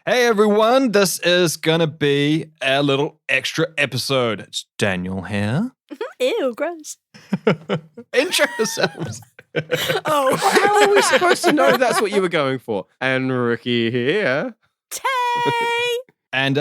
Hey everyone, this is gonna be a little extra episode. It's Daniel here. Ew, gross. Intro yourselves. Oh, How are we supposed to know that's what you were going for? And Rookie here. Tay! And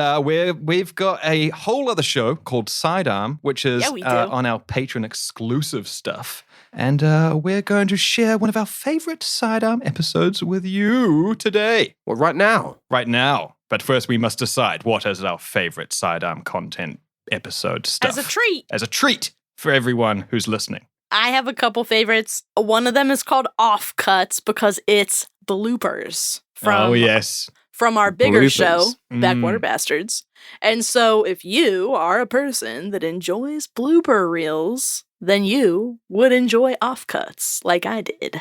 we've got a whole other show called SideArm, which is Yeah, we do. on our Patreon exclusive stuff. And we're going to share one of our favorite SideArm episodes with you today. Well, right now. Right now. But first we must decide what is our favorite SideArm content episode stuff. As a treat. As a treat for everyone who's listening. I have a couple favorites. One of them is called Offcuts because it's bloopers Oh, yes. from our bigger Bloopers. show, Mm. Backwater Bastards. And so if you are a person that enjoys blooper reels, then you would enjoy Offcuts like I did.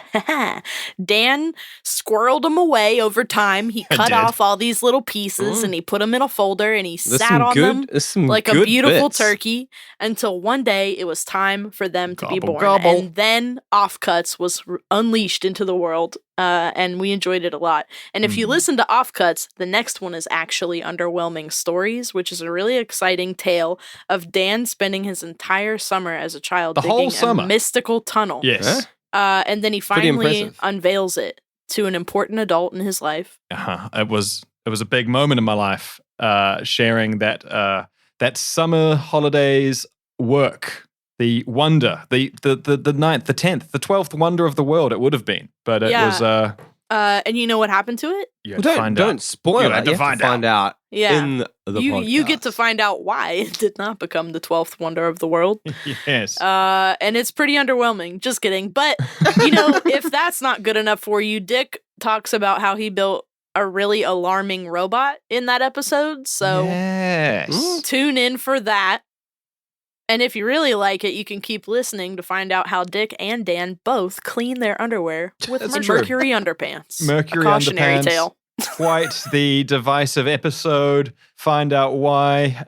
Dan squirreled them away over time. He cut did. off all these little pieces and he put them in a folder and he There's sat some on them good, there's some like a good beautiful bits. turkey until one day it was time for them to be Gobble, born. gobble. And then Offcuts was unleashed into the world, and we enjoyed it a lot. And if you listen to Offcuts, the next one is actually Underwhelming Stories, which is a really exciting tale of Dan spending his entire summer as a child The whole digging summer? a mystical tunnel. Yes. And then he Pretty finally impressive. unveils it to an important adult in his life. Uh-huh. It was a big moment in my life, sharing that summer holidays work, the wonder, the 9th, the 10th, the 12th wonder of the world. It would have been, but it Yeah. was. And you know what happened to it? You Well, had to find don't out. spoil You it. had to You have to find find out Yeah. in the You get to podcast. find out why it did not become the 12th wonder of the world. Yes. And it's pretty underwhelming. Just kidding. But, if that's not good enough for you, Dick talks about how he built a really alarming robot in that episode. So yes. tune in for that. And if you really like it, you can keep listening to find out how Dick and Dan both clean their underwear with That's true. Mercury Underpants. Mercury a cautionary Underpants. tale. Quite the divisive episode. Find out why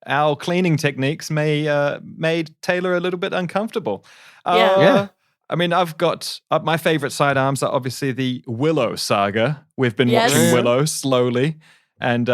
our cleaning techniques made Taylor a little bit uncomfortable. Yeah. I mean, I've got my favorite sidearms are obviously the Willow saga. We've been Yes. watching Willow slowly, and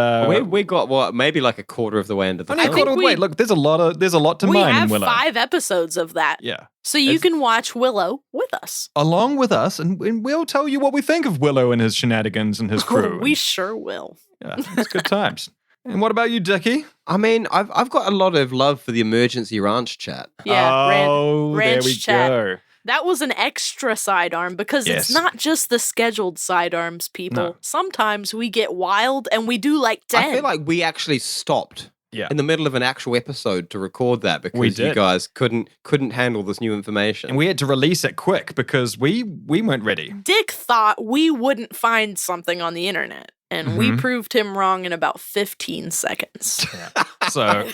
we got maybe like a quarter of the way into the only a film. quarter of the way. Look, there's a lot to We mine in have Willow. 5 episodes of that. Yeah, So you It's- can watch Willow with us. along with us, and we'll tell you what we think of Willow and his shenanigans and his crew. We sure will. Yeah, it's good times. And what about you, Dickie? I mean, I've got a lot of love for the emergency ranch chat. Yeah, Oh, ranch there we chat. go. That was an extra sidearm because Yes. it's not just the scheduled sidearms, people. No. Sometimes we get wild and we do like 10. I feel like we actually stopped Yeah. in the middle of an actual episode to record that We because you did. guys couldn't handle this new information. And we had to release it quick because we weren't ready. Dick thought we wouldn't find something on the internet, and we Mhm. proved him wrong in about 15 seconds. So,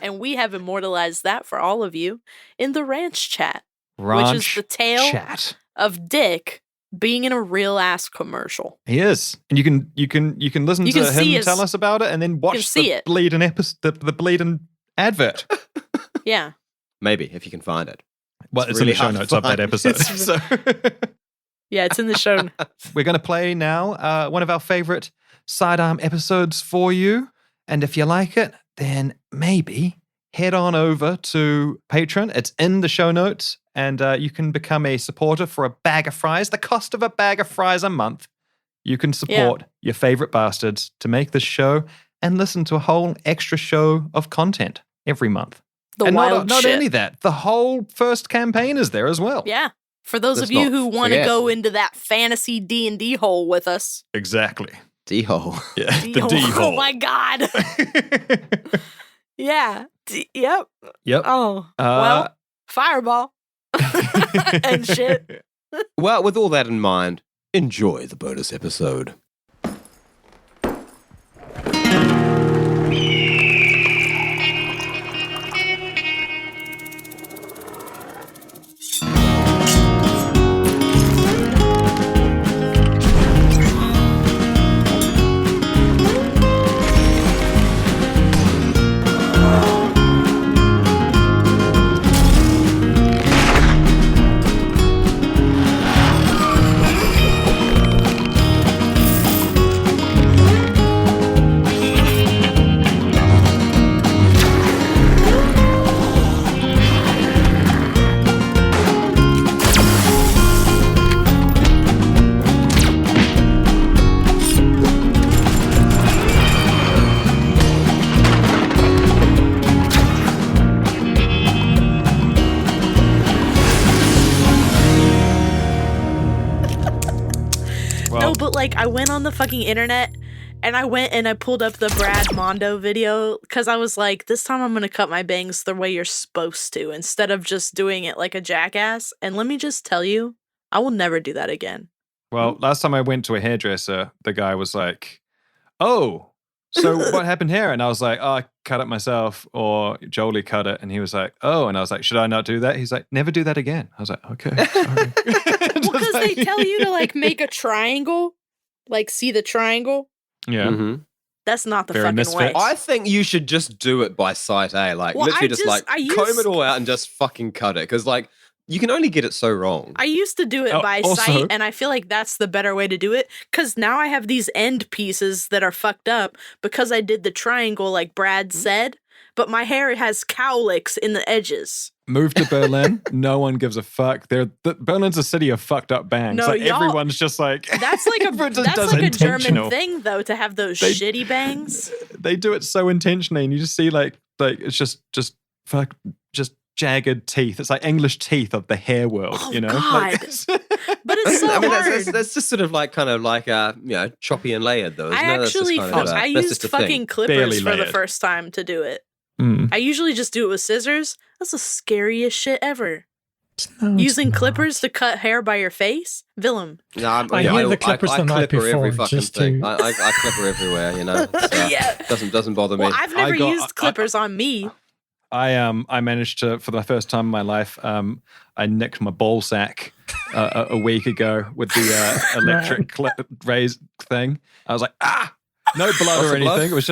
And we have immortalized that for all of you in the ranch chat, ranch which is the tale chat. of Dick being in a real ass commercial. He is, and you can listen You to can see him his- tell us about it, and then watch see the it. bleeding the bleeding advert. Yeah. Maybe if you can find it. Well, it's really in the show hard to notes of that find. episode. So Yeah, it's in the show. we're going to play now one of our favorite sidearm episodes for you, and if you like it, then maybe head on over to Patreon. It's in the show notes, and you can become a supporter for a bag of fries. The cost of a bag of fries a month. You can support your favorite bastards to make this show and listen to a whole extra show of content every month. The and wild not shit. only that, the whole first campaign is there as well. Yeah. For those Let's of you not who want to forget. go into that fantasy D&D hole with us. Exactly. D-hole. Yeah, the D Oh hole. my God. Yeah. Yep. Yep. Oh. Well, fireball. And shit. Well, with all that in mind, enjoy the bonus episode. like, I went on the fucking internet and I pulled up the Brad Mondo video because I was like, this time I'm going to cut my bangs the way you're supposed to instead of just doing it like a jackass. And let me just tell you, I will never do that again. Well, last time I went to a hairdresser, the guy was like, oh, so what happened here? And I was like, oh, I cut it myself, or Jolie cut it. And he was like, oh, and I was like, should I not do that? He's like, never do that again. I was like, okay, sorry. Well, because they tell you to like make a triangle, like see the triangle. Yeah. Mm-hmm. That's not the Very fucking misfit. way. I think you should just do it by sight A. Like, Well, literally just like I comb used- it all out and just fucking cut it. Because, like, you can only get it so wrong. I used to do it by also- sight, and I feel like that's the better way to do it. Because now I have these end pieces that are fucked up because I did the triangle like Brad said, but my hair has cowlicks in the edges. Move to Berlin. No one gives a fuck. Berlin's a city of fucked up bangs. No, like y'all- everyone's just like That's like a everyone just that's does like a intentional. German thing though, to have those They- shitty bangs. They do it so intentionally, and you just see like it's just jagged teeth. It's like English teeth of the hair world. Oh, you know, God. Like, But it's so I mean, hard. that's just sort of like kind of like choppy and layered though. Isn't I it? That's just actually kind of, I that's used just a thing. fucking clippers Barely for the layered. first time to do it. Mm. I usually just do it with scissors. That's the scariest shit ever. No, it's Using not. clippers to cut hair by your face? Willem. No, I hear the clippers the night clip her every before, fucking just thing. to- I clip her everywhere, you know. So Yeah. doesn't bother me. Well, I've never got- used clippers on me. I managed to, for the first time in my life, I nicked my ball sack a week ago with the electric raise thing. I was like, no blood What's or the blood? anything. It was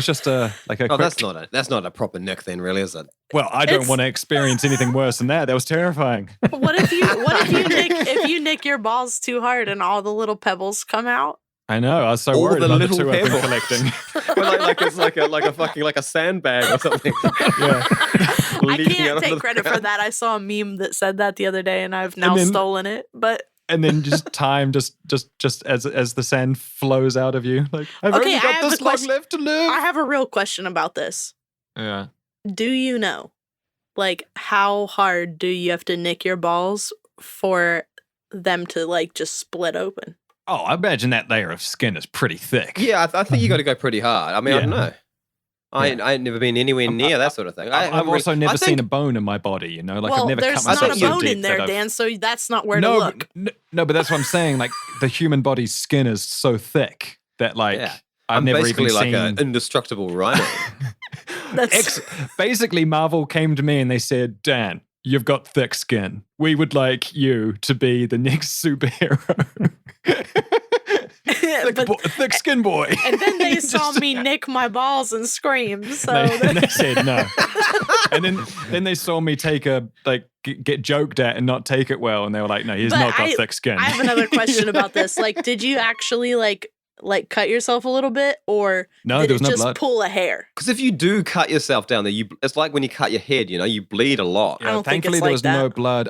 just a Oh, quick, that's not a proper nick then, really, is it? well, I don't It's- want to experience anything worse than that. That was terrifying. What if you nick your balls too hard and all the little pebbles come out? I know. I was so All worried the about the little two I've been pebbles. collecting. Well, like it's like a fucking like a sandbag or something. Yeah. I Leaking out can't of take the credit for ground. that. I saw a meme that said that the other day, and I've now then- stolen it. But And then just time, just as the sand flows out of you, like I've Okay, only I got have this a long question. left to live. I have a real question about this. Yeah. Do you know, like, how hard do you have to nick your balls for them to like just split open? Oh, I imagine that layer of skin is pretty thick. Yeah, I think you got to go pretty hard. I mean, I don't know. I Yeah. ain't never been anywhere near that sort of thing. I've also I never think- seen a bone in my body, you know? Like well, I've never there's cut myself not a so bone deep in there, that I've- Dan, so that's not where to no, look. no, but that's what I'm saying. Like the human body's skin is so thick that like Yeah. I've I'm never basically even like seen. an indestructible rhino. That's Basically, Marvel came to me and they said, Dan, you've got thick skin. We would like you to be the next superhero. but, thick skin boy. and then they Just- saw me nick my balls and scream. So and they said no. And then they saw me take get joked at and not take it well, and they were like, no, he's But not got thick skin. I have another question about this. Like, did you actually like cut yourself a little bit, or No, did there was it no just blood. pull a hair? Because if you do cut yourself down there, it's like when you cut your head. You know, you bleed a lot. I don't think Thankfully, it's there like was no that. blood.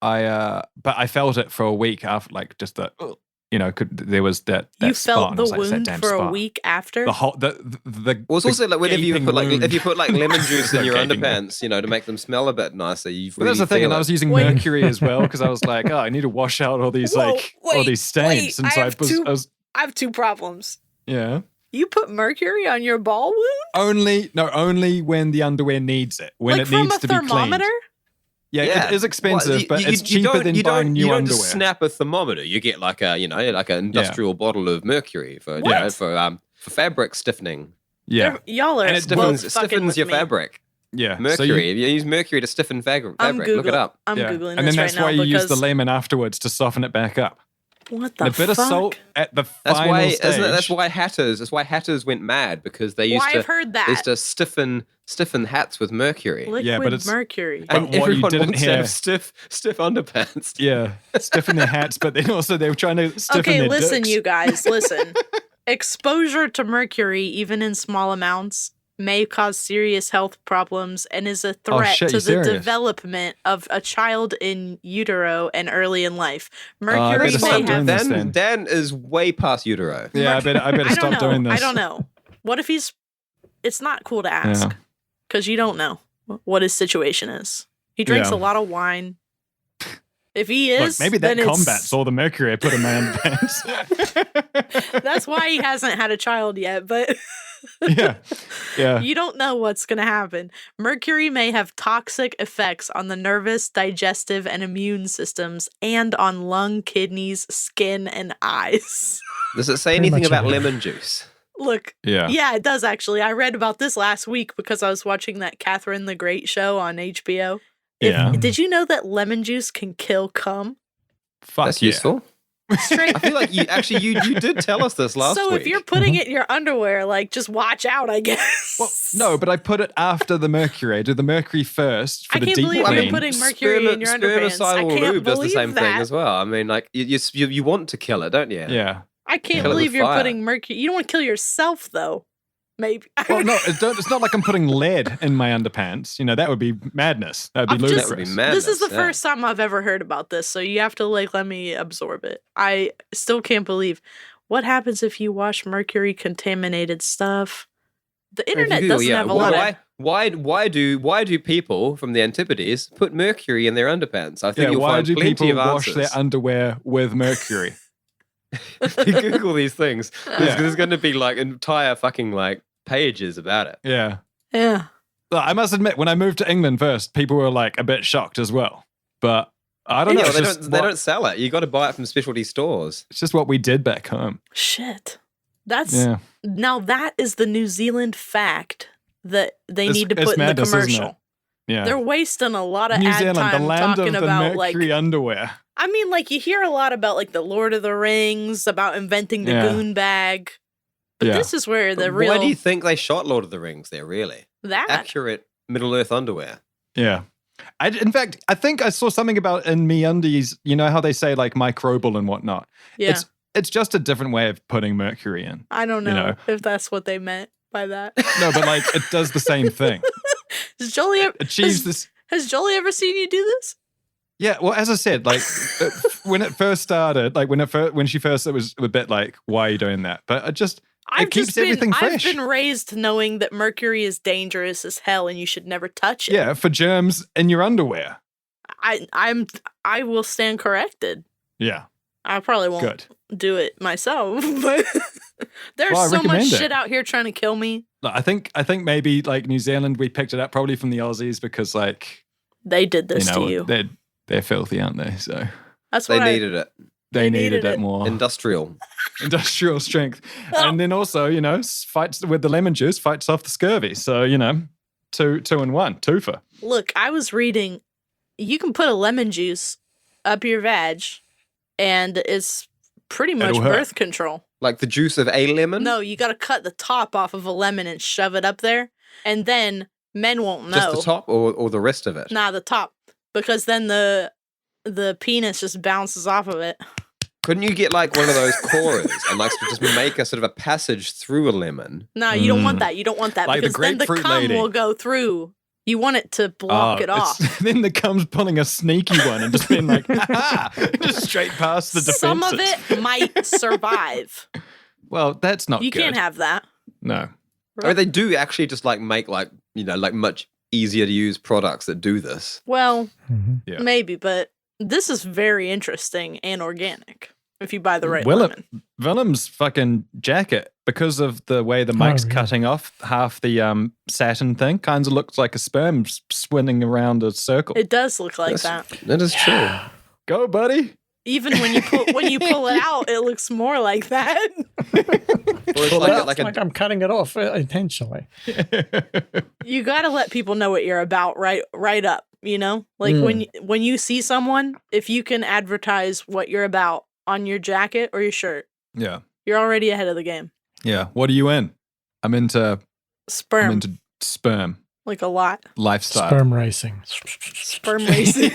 But I felt it for a week after, like just the, there was that You spot, felt and I the was like, "It's that wound damn for a spot." week after. The whole the. Well, it's the also like whenever you gaping put like wound. if you put like lemon juice in your Gaping wound. underpants, you know, to make them smell a bit nicer. You Well, that's the thing, and I was using Wait. Mercury as well because I was like, oh, I need to wash out all these Whoa, all these stains, and so I was I have two problems. yeah. You put mercury on your ball wound? Only when the underwear needs it. When like it from needs a to be thermometer? cleaned. Yeah, it is expensive, but it's cheaper than buying new you don't underwear. just snap a thermometer. You get like an industrial bottle of mercury for What? for fabric stiffening. Yeah, Y'all are And it both Stiffens, fucking stiffens with your me. fabric. yeah. Mercury. You use mercury to stiffen fabric. I'm Look it up. I'm yeah. googling and this then that's right why now you use the because lemon afterwards to soften it back up. what the And a bit fuck? of salt at the That's final why. stage. That's why hatters. That's why hatters went mad because they used Well, to. I've heard They used that. to stiffen hats with mercury. Liquid but it's- mercury. But And what you everyone didn't wants to hear- have stiff underpants. Yeah, stiffen their hats, but then also they were trying to stiffen Okay, their listen, dicks. you guys, listen. Exposure to mercury, even in small amounts, may cause serious health problems and is a threat shit, to you the serious? development of a child in utero and early in life. I Mercury better may stop doing have. this then. Dan is way past utero. Yeah, I better I don't stop know. doing this. I don't know. What if he's? It's not cool to ask Yeah. because you don't know what his situation is. He drinks Yeah. a lot of wine. If he is, Look, maybe that then combat's all the Mercury I put in my underpants. That's why he hasn't had a child yet, but Yeah. you don't know what's going to happen. Mercury may have toxic effects on the nervous, digestive, and immune systems, and on lung, kidneys, skin, and eyes. Does it say Pretty anything much about everything. lemon juice? Look, Yeah. it does actually. I read about this last week because I was watching that Catherine the Great show on HBO. Yeah. Did you know that lemon juice can kill cum? Fuck That's yeah. useful. Straight. I feel like you did tell us this last So week. if you're putting it in your underwear, like, just watch out, I guess. Well, no, but I put it after the Mercury. I do the Mercury first for I the can't deep believe clean. you're putting mercury in your underpants. I Spermicidal can't lube does the believe same thing that. as well. I mean, like you want to kill it, don't you? Yeah. I can't Kill it with believe you're fire. putting mercury. You don't want to kill yourself, though. Maybe. Well, no, it's not like I'm putting lead in my underpants. You know, that would be madness. That would be I'm ludicrous. just- That would be madness. This is the yeah. first time I've ever heard about this, so you have to let me absorb it. I still can't believe what happens if you wash mercury contaminated stuff. The internet Google, doesn't have a lot of. why do people from the Antipodes put mercury in their underpants? I think Yeah, you'll why find do plenty people of wash answers. their underwear with mercury? You Google these things. Yeah. There's going to be like entire fucking like pages about it. Yeah. Yeah. Well, I must admit, when I moved to England first, people were like a bit shocked as well. But I don't know. Yeah, It's they just, don't sell it. You got to buy it from specialty stores. it's just what we did back home. Shit. That's Yeah. now that is the New Zealand fact that they It's- need to it's put in the madness, isn't it? commercial. Yeah. They're wasting a lot of New ad Zealand, the time land talking of the about like mercury underwear. I mean, like, you hear a lot about, like, the Lord of the Rings, about inventing the Yeah. goon bag. But Yeah. this is where the But real... Why do you think they shot Lord of the Rings there, really? that. Accurate Middle-earth underwear. Yeah. In fact, I think I saw something about in MeUndies, you know how they say like microbial and whatnot. Yeah. It's just a different way of putting mercury in. I don't you know know. if that's what they meant by that. No, but like it does the same thing. Has Jolie ever, Achieves this. has Jolie ever seen you do this? Yeah, well, as I said, like when it first started, like when she first, it was a bit like, why are you doing that? But it keeps everything fresh. I've been raised knowing that mercury is dangerous as hell and you should never touch it. Yeah, for germs in your underwear. I will stand corrected. Yeah, I probably won't good. do it myself, but there's Well, I so much recommend it. shit out here trying to kill me. Look, I think maybe like New Zealand, we picked it up probably from the Aussies because like They did this you know to you. they're filthy, aren't they? So That's They what needed it. they needed needed it. it more. Industrial. Industrial strength. And then also, you know, fights with the lemon juice, fights off the scurvy. So, you know, two in one, twofer. Look, I was reading you can put a lemon juice up your vag and it's pretty much It'll hurt. birth control. Like the juice of a lemon? No, you got to cut the top off of a lemon and shove it up there. And then men won't know. Just the top or the rest of it? Nah, the top. Because then the penis just bounces off of it. Couldn't you get like one of those corers and like just make a sort of a passage through a lemon? No, you don't want that. You don't want that. Like the because then the grapefruit cum lady. will go through. You want it to block it off. Then the comes pulling a sneaky one and just being like, ha just straight past the defenses. Some of it might survive. Well, that's not You good. can't have that. No. I mean, they do actually just like make like, you know, like much easier to use products that do this. Well, Yeah. maybe, but this is very interesting and organic if you buy the right Willem, lemon. Willem's fucking jacket, because of the way the mic's really? cutting off half the satin thing, kind of looks like a sperm spinning around a circle. It does look like that. That is true. Go, buddy. Even when you pull it out, it looks more like that. Or it's Well, like, that's like like a, I'm cutting it off intentionally. You got to let people know what you're about right up, you know? Like when you see someone, if you can advertise what you're about on your jacket or your shirt, Yeah. you're already ahead of the game. Yeah. What are you in? I'm into Sperm, sperm like a lot. lifestyle. Sperm racing. Sperm racing.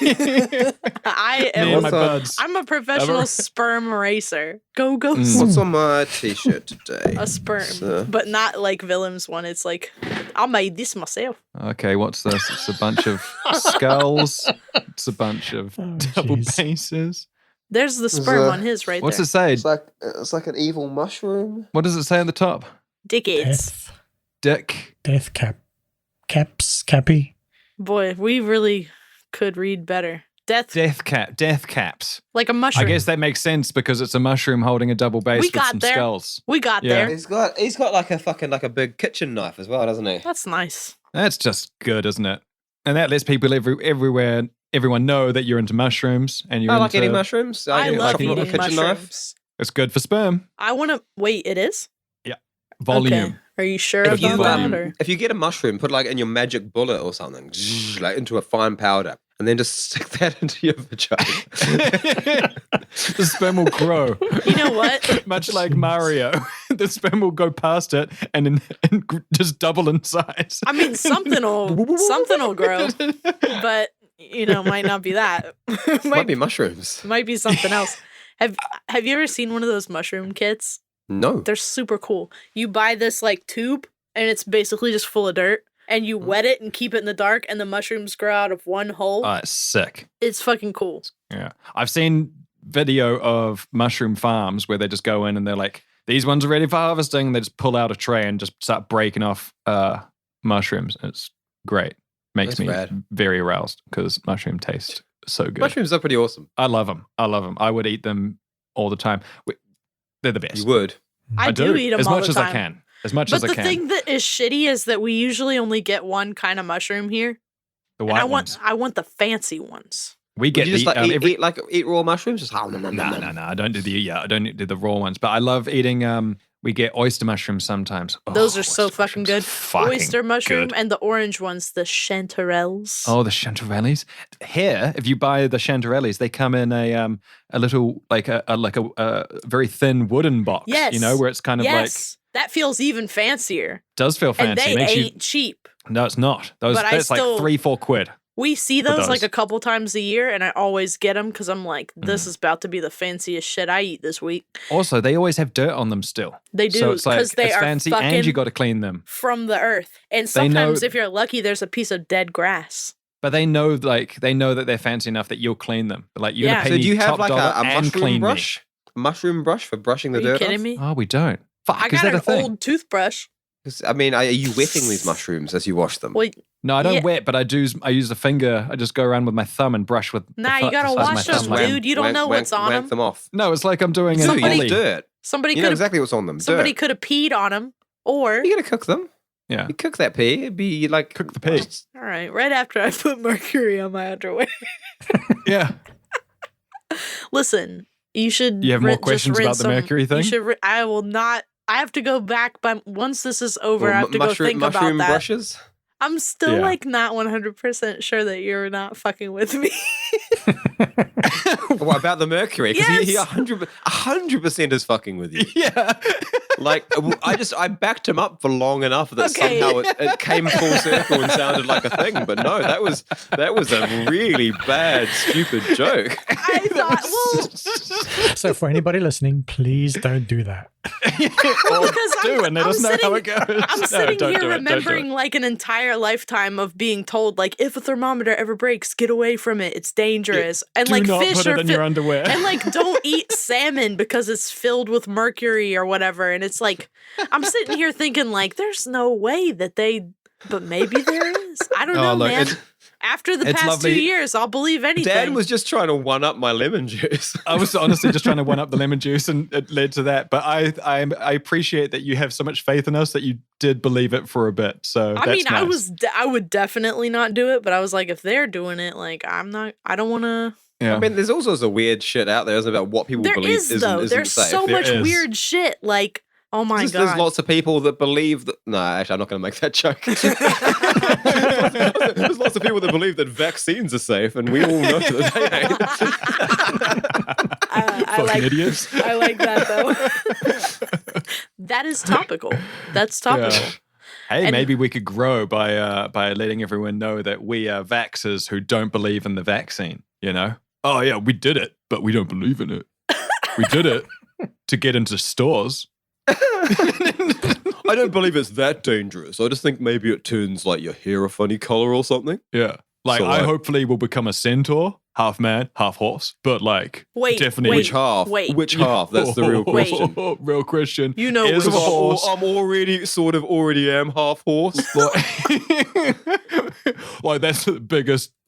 I Me and my am. buds. I'm a professional Ever- sperm racer. Go what's on my t-shirt today? a sperm, So- but not like Willem's one. It's like I made this myself. Okay, what's this? It's a bunch of skulls. It's a bunch of Oh, double jeez. bases. There's the sperm a- on his right What's there. it say? It's like an evil mushroom. What does it say on the top? Dickheads. Dick. Cappy. Boy, we really could read better. Death Death caps. like a mushroom. I guess that makes sense because it's a mushroom holding a double base with some skulls. We got Yeah. there. He's got like a big kitchen knife as well, doesn't he? That's nice. That's just good, isn't it? And that lets people everyone know that you're into mushrooms and you're I like into, eating mushrooms. I love chop 'em up with a eating kitchen mushrooms. It's good for sperm. I want to wait. It is Volume. Okay. Are you sure If about you that? Or? if you get a mushroom, put like in your magic bullet or something, like into a fine powder, and then just stick that into your vagina. The sperm will grow. You know what? Much like Mario, the sperm will go past it and just double in size. I mean, something will grow, but might not be that. Might be mushrooms. Might be something else. Have you ever seen one of those mushroom kits? No. They're super cool. You buy this like tube, and it's basically just full of dirt, and you wet it and keep it in the dark, and the mushrooms grow out of one hole. It's sick. It's fucking cool. Yeah. I've seen video of mushroom farms where they just go in and they're like, these ones are ready for harvesting. They just pull out a tray and just start breaking off mushrooms. It's great. Makes me very aroused because mushroom taste so good. Mushrooms are pretty awesome. I love them. I would eat them all the time. They're the best. You would. I do eat them as all much the as time. I can. As much But as I the can. thing that is shitty is that we usually only get one kind of mushroom here. The And white ones. I want the fancy ones. We Would get you just the, eat raw mushrooms? Just No. I don't do the raw ones, but I love eating. We get oyster mushrooms sometimes. Those are so fucking good. Fucking Oyster mushroom good. and the orange ones, the chanterelles. Oh, the chanterelles. Here, if you buy the chanterelles, they come in a little like a very thin wooden box. Yes. Where it's kind of like that feels even fancier. does feel fancy. And they Makes ain't cheap. No, it's not. That's like still- 3-4 quid. We see those those. like a couple times a year, and I always get them because I'm like, this is about to be the fanciest shit I eat this week. Also, they always have dirt on them still. They do, So it's like 'cause they it's are fancy, and fucking- you got to clean them. From the earth. And They know- sometimes, if you're lucky, there's a piece of dead grass. But they know that they're fancy enough that you'll clean them. Like you're Yeah. gonna pay So me do you have top like dollar a and mushroom clean brush? A mushroom brush for brushing the Are you dirt kidding off? me? Oh, we don't. Fuck, I is got that an a thing? old toothbrush. I mean, are you wetting these mushrooms as you wash them? Well, No, I don't Yeah. wet, but I use a finger. I just go around with my thumb and brush with. Nah, the you gotta size of my wash thumb. them, dude. You don't know what's on wank them. them off. No, it's like I'm doing an Somebody- ollie. dirt. Somebody You know could exactly what's on them. somebody Dirt. could have peed on them, or You're gonna cook them. Yeah. You cook that pea. It'd be like Cook the pea. all right. Right after I put mercury on my underwear. Yeah. Listen, you should. You have more just questions about rinse the them. mercury thing? You should. I will not. I have to go back, but once this is over, I have to go think about mushroom that. brushes. I'm still Yeah. like not 100% sure that you're not fucking with me. What about the mercury? Because he Yes. 100% is fucking with you. Yeah. Like I backed him up for long enough that Okay. somehow it came full circle and sounded like a thing. But no, that was a really bad, stupid joke. I thought, well, So for anybody listening, please don't do that. because and let us know how it goes. I'm No, sitting don't here do it, don't do it. remembering like an entire lifetime of being told, like, if a thermometer ever breaks, get away from it. It's dangerous. And Do like not fish put are it in your underwear. and like don't eat salmon because it's filled with mercury or whatever. And it's like I'm sitting here thinking like there's no way that but maybe there is. I don't know, look, man. it's- After the it's past lovely. 2 years, I'll believe anything. Dan was just trying to one up my lemon juice. I was honestly just trying to one up the lemon juice, and it led to that. But I appreciate that you have so much faith in us that you did believe it for a bit. So I that's mean, nice. I would definitely not do it, but I was like, if they're doing it, like I don't want to. Yeah. I mean, there's all sorts of weird shit out there, isn't it, about what people There believe is isn't, though. isn't There's safe. so There much is. weird shit. Like, oh my There's god. lots of people that believe that. No, actually, I'm not going to make that joke. There's lots of people that believe that vaccines are safe, and we all know that they ain't. I Fucking like idiots. I like that though. That is topical. That's topical. Yeah. Hey, And- maybe we could grow by letting everyone know that we are vaxxers who don't believe in the vaccine. You know? Oh yeah, we did it, but we don't believe in it. We did it to get into stores. I don't believe it's that dangerous. I just think maybe it turns like your hair a funny color or something. Yeah. Like So, I like- hopefully will become a centaur half man, half horse, but like Wait, definitely Which half? wait. Which half? That's the real Wait. question. Real question. You know is which- a horse. I'm already am half horse. Like that's the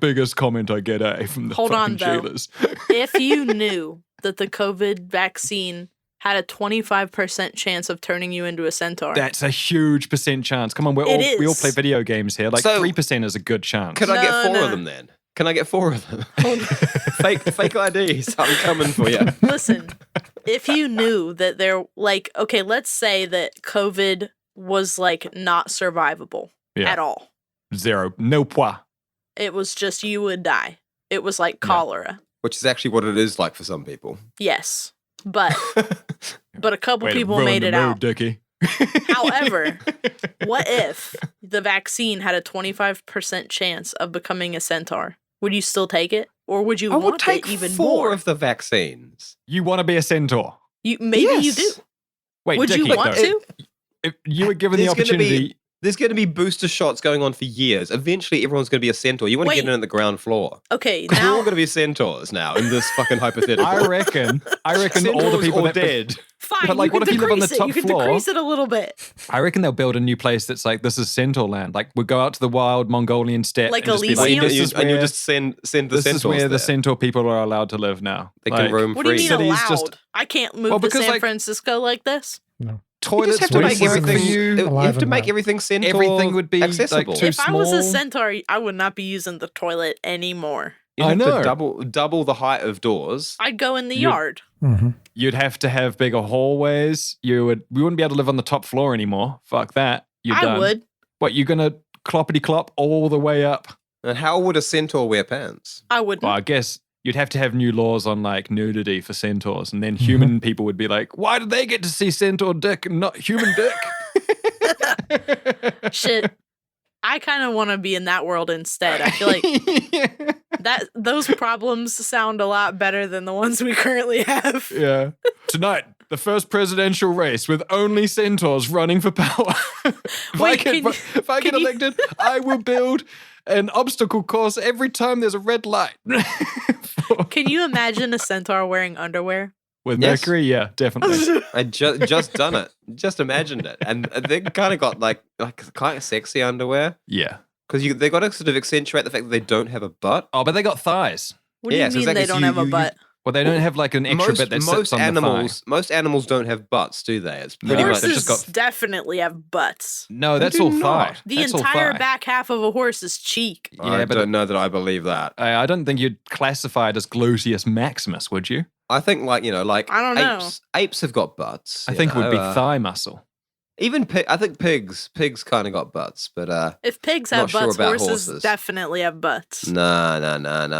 biggest comment I get from the Hold on, fucking though. Sheilers. If you knew that the COVID vaccine had a 25% chance of turning you into a centaur. That's a huge percent chance. Come on, we all is. play video games here. Like So- 3% is a good chance. Can I get No, four no. of them then? Can I get 4 of them? fake IDs. I'm coming for you. Listen, if you knew that okay, let's say that COVID was like not survivable Yeah. at all. 0. No pois. It was just you would die. It was like cholera. Which is actually what it is like for some people. Yes. But a couple Way to people ruin made the it mood, out. Dickie. However, what if the vaccine had a 25% chance of becoming a centaur? Would you still take it? Or would you I would want take it even 4 more? of the vaccines. You want to be a centaur? Maybe you Yes. do. Wait, Would you Dickie, want though, to? If you were given the There's gonna be- opportunity, There's going to be booster shots going on for years. Eventually, everyone's going to be a centaur. You want to get Wait. in at the ground floor. Okay, Because we're all now going to be centaurs now in this fucking hypothetical. I reckon all the Centaurs people or that dead. fine. But, like, you what can if you live on the decrease it. top You can floor? decrease it a little bit. I reckon they'll build a new place that's like this is centaur land. Like we'll go out to the wild Mongolian steppe Like and just be like, Elysium? this is and you where- just send the this centaurs is where the there. centaur people are allowed to live now. They Like, can roam What do you free. mean Cities allowed? just- I can't move Well, to because, San like- Francisco like this. No. You Toilets just have to would make be for everything. you. You Alive have to and make well. everything centaur Everything would be, like, accessible. too If I was a small. centaur, I would not be using the toilet anymore. You I have know. to double the height of doors. I'd go in the You- yard. Hmm. You'd have to have bigger hallways. We wouldn't be able to live on the top floor anymore. Fuck that. You're I done. would. What, you're gonna cloppity clop all the way up? And how would a centaur wear pants? I wouldn't. Well, I guess you'd have to have new laws on like nudity for centaurs, and then human people would be like, "Why do they get to see centaur dick and not human dick?" Shit. I kind of want to be in that world instead. I feel like those problems sound a lot better than the ones we currently have. Yeah. Tonight, the first presidential race with only centaurs running for power. Wait, if I get can you- elected, I will build an obstacle course every time there's a red light. Can you imagine a centaur wearing underwear? With Yes. Mercury, yeah, definitely. I just done it. Just imagined it, and they kind of got like kind of sexy underwear Yeah. because they got to sort of accentuate the fact that they don't have a butt. Oh, but they got thighs. What do Yeah, you so mean exactly, they so don't you- have a you- butt? Well, they don't have like an extra bit that sits on Most animals don't have butts, do they? It's pretty No, much they've Horses just got- definitely have butts. the No, They that's do all not. thigh. The That's all entire thigh. back half of a horse is cheek. I Yeah, but don't know that I believe that. I don't think you'd classify it as gluteus maximus, would you? I think like I don't know. apes have got butts. I you think it would be know, thigh muscle. Even I think pigs kind of got butts, but If pigs Not have sure butts, about horses horses. definitely have butts. nah.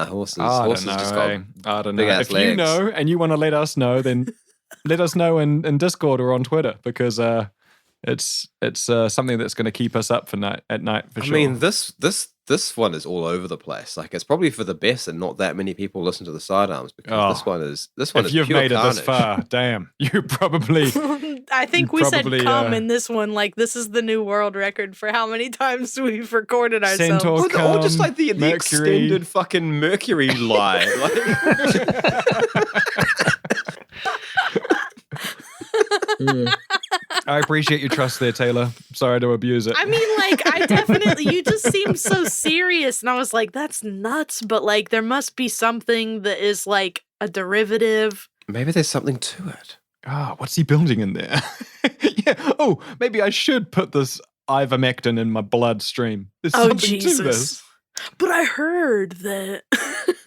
Horses I horses don't know. just got I don't know. big-ass If you legs. know and you want to let us know, then let us know in Discord or on Twitter because it's something that's going to keep us up at night for I sure. mean, this one is all over the place. Like, it's probably for the best that not that many people listen to the sidearms because Oh. this one if is you've pure made it carnage. this far, damn, you probably I think You we said probably, come in this one. Like, this is the new world record for how many times we've recorded ourselves. Centaur. Or just like the Mercury. extended fucking Mercury lie. I appreciate your trust there, Taylor. Sorry to abuse it. I mean, like, I definitely, you just seem so serious. And I was like, that's nuts. But, like, there must be something that is, like, a derivative. Maybe there's something to it. What's he building in there? Yeah. Oh, maybe I should put this ivermectin in my bloodstream. There's Oh, something to this. Jesus. But I heard that.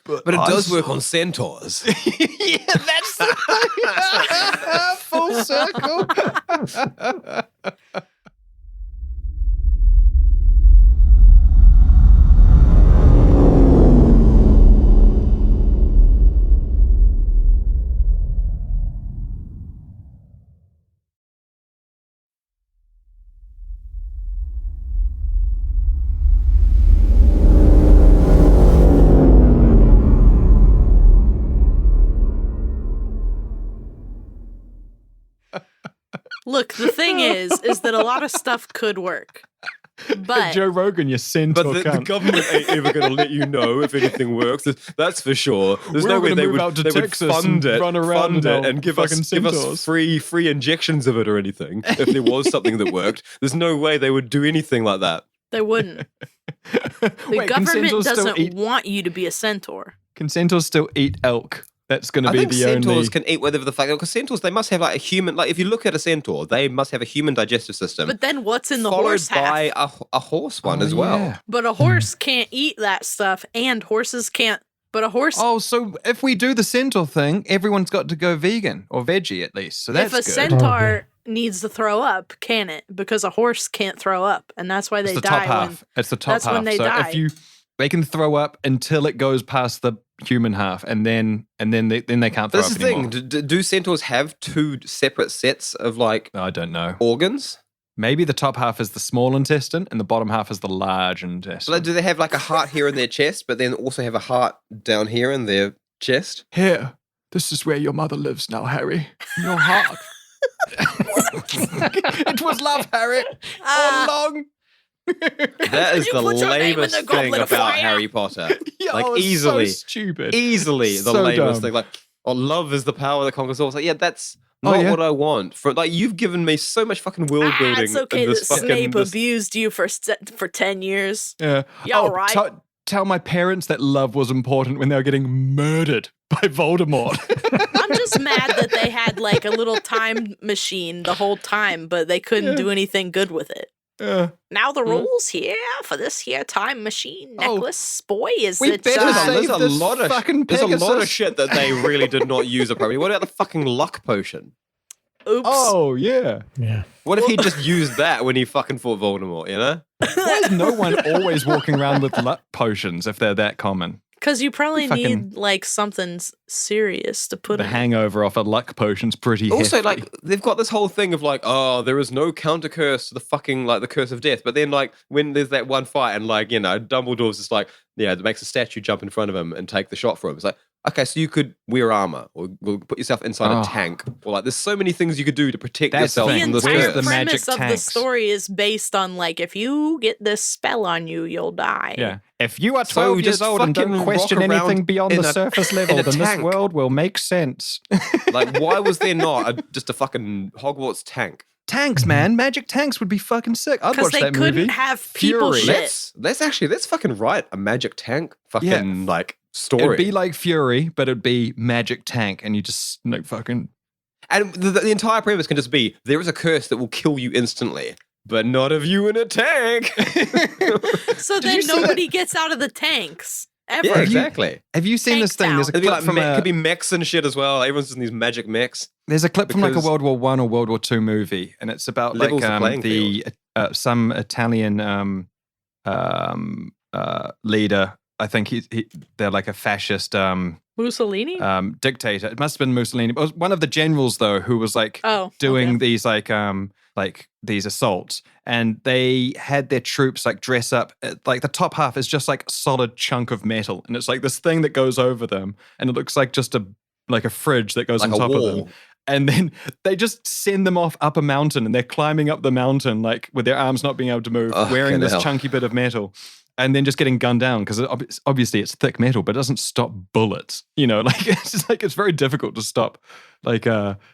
But it does work on centaurs. Yeah, that's full circle. Look, the thing is that a lot of stuff could work. But Joe Rogan, you centaur But the cunt. government ain't ever going to let you know if anything works. That's for sure. There's We're no all way gonna they move would, out to they would Texas fund and it, run around in our and give us fucking centaurs. free injections of it or anything. If there was something that worked, there's no way they would do anything like that. they wouldn't. The Wait, can government centaurs still doesn't eat? want you to be a centaur. Can centaurs still eat elk? That's going to I be think the centaurs only. can eat whatever the fuck. Because centaurs, they must have like a human. Like if you look at a centaur, they must have a human digestive system. But then what's in the followed horse by half? a horse one Oh, as well. yeah. But a horse can't eat that stuff, and horses can't. But a horse, Oh, so if we do the centaur thing, everyone's got to go vegan or veggie at least. So that's if a good. centaur needs to throw up, can it? Because a horse can't throw up, and that's why It's they the die. top half. It's the top that's half. when they so die. if they can throw up until it goes past the human half, and then they can't throw This up is the anymore. thing. Do centaurs have two separate sets of like I don't know. organs? Maybe the top half is the small intestine, and the bottom half is the large intestine. Like, do they have like a heart here in their chest, but then also have a heart down here in their chest? Here, this is where your mother lives now, Harry. Your heart. It was love, Harry, all along. That is You the put your name in lamest the thing goblet of about fire. Harry Potter. Yeah, Like, oh, it's easily. so stupid. Easily the So lamest dumb. thing. Like, oh, love is the power that conquers all. It's like, yeah, that's Oh, not yeah. what I want. Like, you've given me so much fucking world building. It's okay in that this fucking, Snape this- abused you for 10 years. Yeah. Yeah, all right. Tell my parents that love was important when they were getting murdered by Voldemort. I'm just mad that they had like a little time machine the whole time, but they couldn't do anything good with it. Yeah. Now the rules here for this here time machine necklace, boy, is we it better say- There's a Save this lot of fucking there's a lot of Pegasus. shit that they really did not use appropriately. What about the fucking luck potion? oops. Oh, yeah. Yeah. What if he just used that when he fucking fought Voldemort? You know? Why is no one always walking around with luck potions if they're that common? Because you probably Fucking- need like something serious to put The in. hangover off a luck potion's pretty Also, hefty. like they've got this whole thing of like, oh, there is no counter curse to the fucking like the curse of death. But then like when there's that one fight and like Dumbledore's just like, yeah, it makes a statue jump in front of him and take the shot for him. It's like, okay, so you could wear armor or put yourself inside Oh. a tank, or like there's so many things you could do to protect That's yourself The the from this entire Where's the curse. magic premise of the tanks? story is based on like if you get this spell on you, you'll die. Yeah. If you are So 12 years just old and fucking don't question rock around anything beyond in the a- surface in level, a then this tank. world will make sense. Like, why was there not just a fucking Hogwarts tank? Tanks, man. Magic tanks would be fucking sick. I'd Because watch they that couldn't movie. have people Fury. shit. Let's fucking write a magic tank fucking like story. It'd be like Fury, but it'd be magic tank, and you just fucking. And the entire premise can just be there is a curse that will kill you instantly, but not of you in a tank. So Did then you see that? nobody gets out of the tanks ever. Yeah, exactly. Have you seen this thing? There's a It'd be clip like from could be mechs and shit as well. Everyone's in these magic mechs. There's a clip from like a because- World War One or World War Two movie, and it's about like Levels the playing the some Italian leader. I think they're like a fascist Mussolini? dictator. It must have been Mussolini. It was one of the generals though who was like Oh, doing okay. these like these assaults, and they had their troops like dress up. Like the top half is just like a solid chunk of metal, and it's like this thing that goes over them, and it looks like just a fridge that goes Like on a top of wall. them. And then they just send them off up a mountain, and they're climbing up the mountain like with their arms not being able to move, Oh, wearing fucking this hell. chunky bit of metal. And then just getting gunned down because obviously it's thick metal, but it doesn't stop bullets. Like it's very difficult to stop like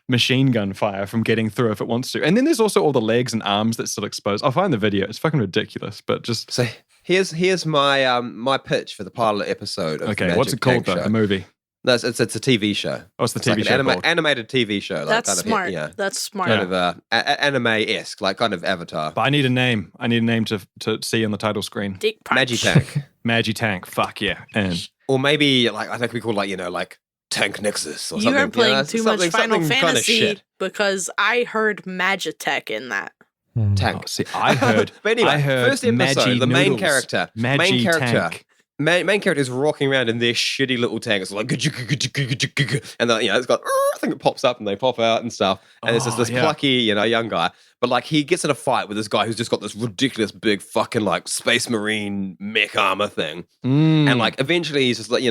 machine gun fire from getting through if it wants to. And then there's also all the legs and arms that's still exposed. I'll find the video. It's fucking ridiculous, but just So here's my my pitch for the pilot episode. Of okay. Magic What's it called Tank though? Show. The movie? No, it's a TV show. Oh, it's the It's TV like show. an called. animated TV show. Like That's kind of, smart. Yeah, That's smart. kind of anime-esque, like kind of Avatar. But I need a name. I need a name to see on the title screen. Dick punch. Magitank. Magitank. Fuck yeah. And Or maybe like I think we call like Tank Nexus or You something. are playing know, too much something Final kind of Fantasy shit. because I heard Magitech in that. Hmm. Tank. oh, see, I heard. But anyway, I heard first episode, Magi the main noodles. character, Magi tank. main character is rocking around in their shitty little tank. It's like, and then, it's got, I think it pops up and they pop out and stuff. And it's just Oh, this yeah. plucky, young guy. But like he gets in a fight with this guy who's just got this ridiculous big fucking like space marine mech armor thing. And like eventually he's just like,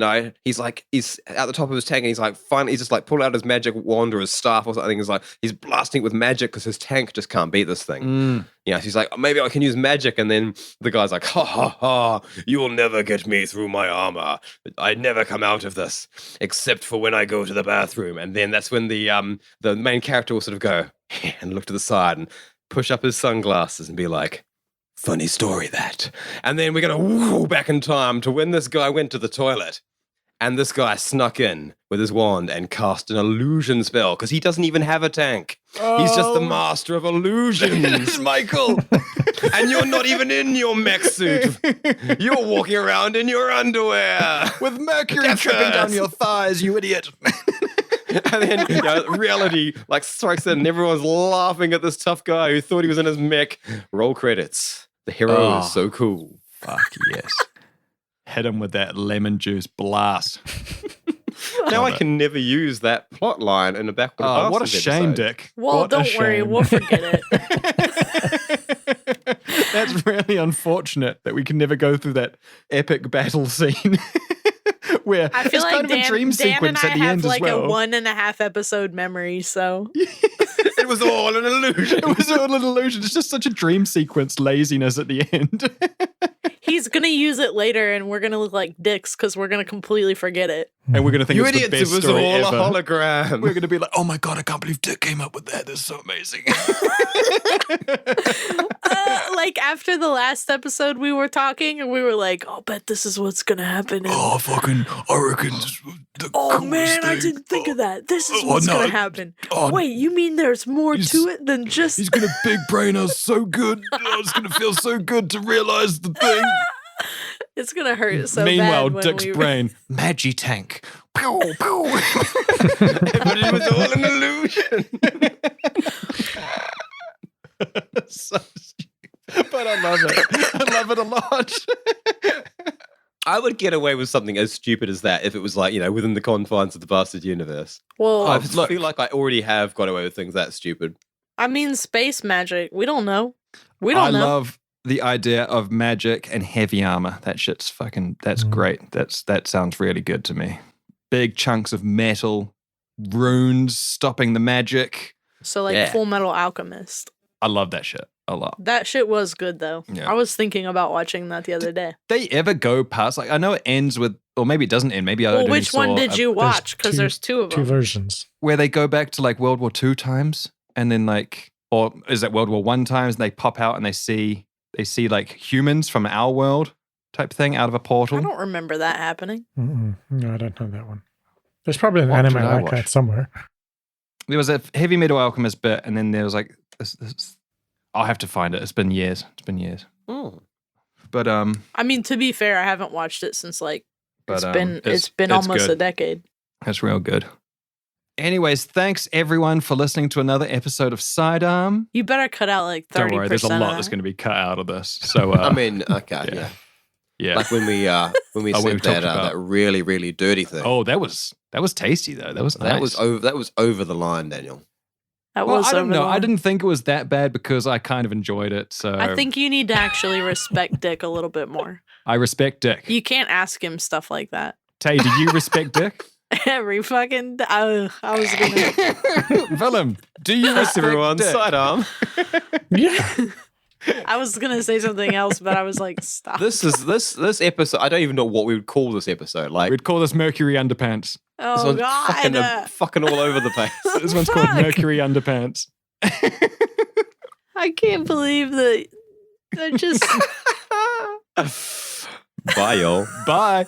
he's at the top of his tank and he's like finally he's just like pulled out his magic wand or his staff or something. He's like he's blasting it with magic because his tank just can't beat this thing. So he's like, maybe I can use magic, and then the guy's like, ha ha ha, you will never get me through my armor. I never come out of this except for when I go to the bathroom. And then that's when the main character will sort of go and look to the side and push up his sunglasses and be like, funny story that. And then we're going to woo back in time to when this guy went to the toilet and this guy snuck in with his wand and cast an illusion spell because he doesn't even have a tank. He's just the master of illusions. Michael. And you're not even in your mech suit. You're walking around in your underwear. With Mercury tripping down your thighs, you idiot. And then reality like strikes in and everyone's laughing at this tough guy who thought he was in his mech. Roll credits. The hero is so cool. Fuck yes. Hit him with that lemon juice blast. Now I can never use that plot line in the Backwater. Oh, what a shame, Dick. Well, What a don't worry, shame. we'll forget it. That's really unfortunate that we can never go through that epic battle scene. Where I feel it's like kind of a dream Dan and sequence I at the have end like as well. a 1.5 episode memory, so It was all an illusion. It was all an illusion. It's just such a dream sequence laziness at the end. he's gonna use it later, and we're gonna look like dicks because we're gonna completely forget it. And we're going to think You it's the idiots, best it was story all ever. a hologram. We're going to be like, oh my God, I can't believe Dick came up with that. That's so amazing. Like after the last episode, we were talking, and we were like, "Oh, bet this is what's gonna happen." And, fucking, I reckon this was the oh man, I didn't think of that. This is what's gonna happen. Wait, you mean there's more to it than just? He's going to big brain us so good. Oh, it's going to feel so good to realize the thing. It's gonna hurt so Meanwhile, bad. Dick's brain, Magi tank. Pew, pew. But it was all an illusion. So stupid. But I love it. I love it a lot. I would get away with something as stupid as that if it was like, within the confines of the Bastard universe. Well, I feel like I already have got away with things that stupid. I mean, space magic. We don't know. We don't I know. love the idea of magic and heavy armor. That shit's that's great. That sounds really good to me. Big chunks of metal, runes stopping the magic. So like Yeah. Full Metal Alchemist. I love that shit a lot. That shit was good though. Yeah. I was thinking about watching that the other day. They ever go past, like, I know it ends with, or maybe it doesn't end. Maybe I Well, only which one saw did you watch? Because two- there's two of Two them. versions. where they go back to like World War II times and then like, or is it World War I times and they pop out and they see like humans from our world type thing out of a portal? I don't remember that happening. Mm-mm. No, I don't know that one. There's probably an What anime did I like watch? that somewhere. There was a heavy metal alchemist bit and then there was like, this, I'll have to find it. It's been years. Oh. But I mean, to be fair, I haven't watched it since like it's been it's almost good. a decade. That's real good. Anyways, thanks everyone for listening to another episode of SideArm. You better cut out like 30%. Don't worry, there's a lot that's going to be cut out of this. So I mean, okay, yeah. yeah. yeah. Like when we Oh, when we said talked about- that really, really dirty thing. Oh, that was tasty though. That was nice. That was over the line, Daniel. That Well, was I don't over the know. I line. didn't think it was that bad because I kind of enjoyed it. So I think you need to actually respect Dick a little bit more. I respect Dick. You can't ask him stuff like that. Tay, do you respect Dick? Every fucking I was gonna Willem, do you That's respect everyone. Dick? Sidearm. Yeah. I was gonna say something else, but I was like, stop. This episode. I don't even know what we would call this episode. Like We'd call this Mercury Underpants. this Oh one's god. fucking all over the place. This one's called Fuck. Mercury Underpants. I can't believe that I just Bye, y'all. Bye.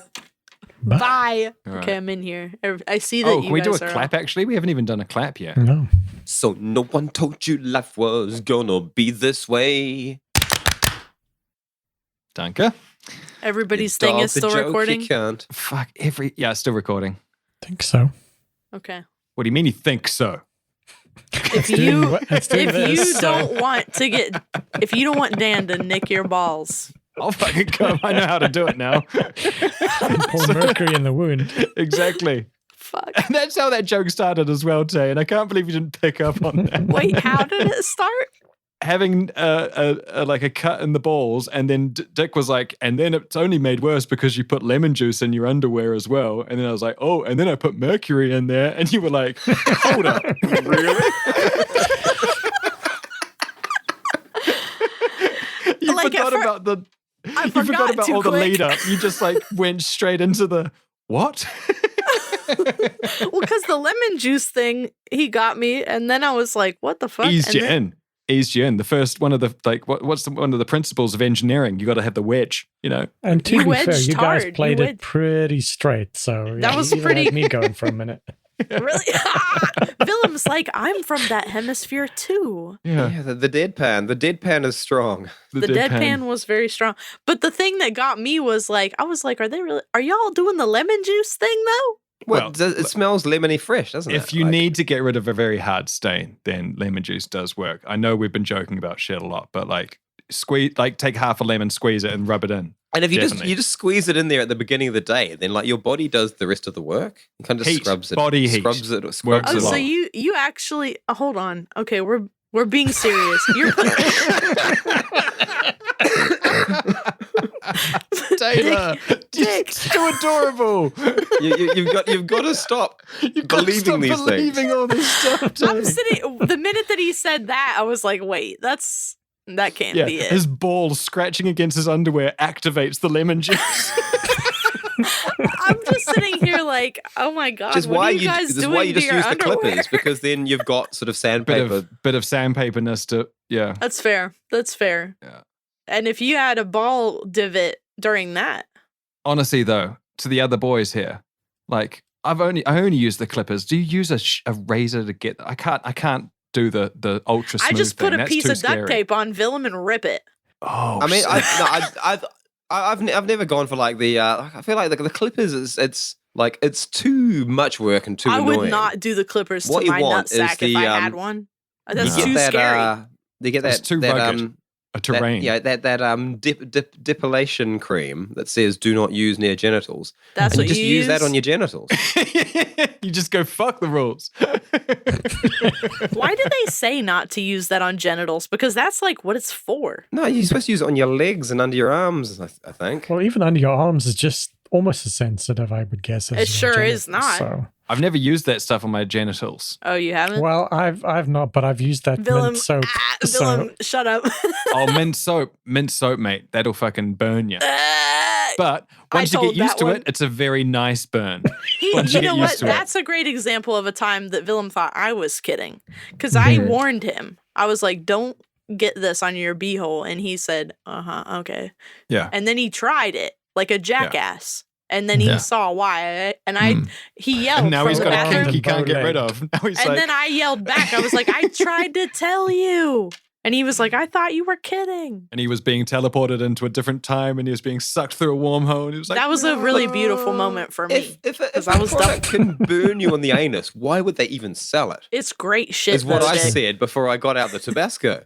bye. All Okay, right. I'm in here. I see that Oh, you can we do a guys are clap actually? We haven't even done a clap yet. No. So no one told you life was gonna be this way. Danke. Everybody's You thing dog is the still joke, you recording. can't. Fuck yeah, it's still recording. Think so. Okay. What do you mean you think so? If doing you what- it's doing if this, you so- don't want to get if you don't want Dan to nick your balls, I'll fucking come. I know how to do it now. Pour mercury in the wound. Exactly. fuck. And that's how that joke started as well, Tay. And I can't believe you didn't pick up on that. Wait, how did it start? having a cut in the balls, and then Dick was like, and then it's only made worse because you put lemon juice in your underwear as well. And then I was like, oh, and then I put mercury in there, and you were like, hold up, really? You forgot about the. You forgot about all the lead up. You just like went straight into the what? Well, because the lemon juice thing, he got me, and then I was like, "What the fuck?" Eased you in. The first one of the one of the principles of engineering? You got to have the wedge, you know. And to be fair, you guys hard. played it pretty straight, so that was you pretty. Had me going for a minute. Really? Willem's like, I'm from that hemisphere too. Yeah, the deadpan is strong. The deadpan was very strong. But the thing that got me was like, I was like, are y'all doing the lemon juice thing though? Well, it smells lemony fresh, doesn't it? If you need to get rid of a very hard stain, then lemon juice does work. I know we've been joking about shit a lot, but like take half a lemon, squeeze it, and rub it in. And if you just squeeze it in there at the beginning of the day, then like your body does the rest of the work. It kind of scrubs it. Body heat. Scrubs it. Oh, so you actually hold on. Okay, we're being serious. You're Taylor, Dick. so adorable. You've got to stop believing these things. Believing all this stuff. I'm sitting. The minute that he said that, I was like, wait, that can't be it. His balls scratching against his underwear activates the lemon juice. I'm just sitting here like, oh my god, This is why you just use underwear? the clippers, because then you've got sort of sandpaper. bit of sandpaperness to That's fair. Yeah. And if you had a ball divot during that, honestly though, to the other boys here, like I only use the clippers. Do you use a razor to get? I can't do the ultra smooth I just put thing. a piece of duct tape on Willem and rip it. Oh, I mean, I've never gone for like the. I feel like the clippers. It's like it's too much work and too annoying. I would not do the clippers What to you my want nutsack is if I had one. That's you too get scary. You get It's too rugged. A terrain. Depilation cream that says "Do not use near genitals." That's what just you use that on your genitals. You just go fuck the rules. Why do they say not to use that on genitals? Because that's like what it's for. No, you're supposed to use it on your legs and under your arms. I think. Well, even under your arms is just almost as sensitive, I would guess. As It sure genitals, is not. So. I've never used that stuff on my genitals. Oh, you haven't? Well, I've not, but I've used that mint soap. Willem, shut up. Oh, mint soap, mate. That'll fucking burn you. But once you get used to it, it's a very nice burn. You know what? That's a great example of a time that Willem thought I was kidding. Because I warned him. I was like, don't get this on your beehole. And he said, okay. Yeah. And then he tried it like a jackass. And then he saw why. And he yelled. And now he's from the got a bathroom. kink he can't get rid of. Now he's And then I yelled back. I was like, I tried to tell you. And he was like, I thought you were kidding. And he was being teleported into a different time, and he was being sucked through a wormhole. And he was like, that was a really beautiful moment for me. If I was product can burn you on the anus, why would they even sell it? It's great shit. Is what I said before I got out the Tabasco.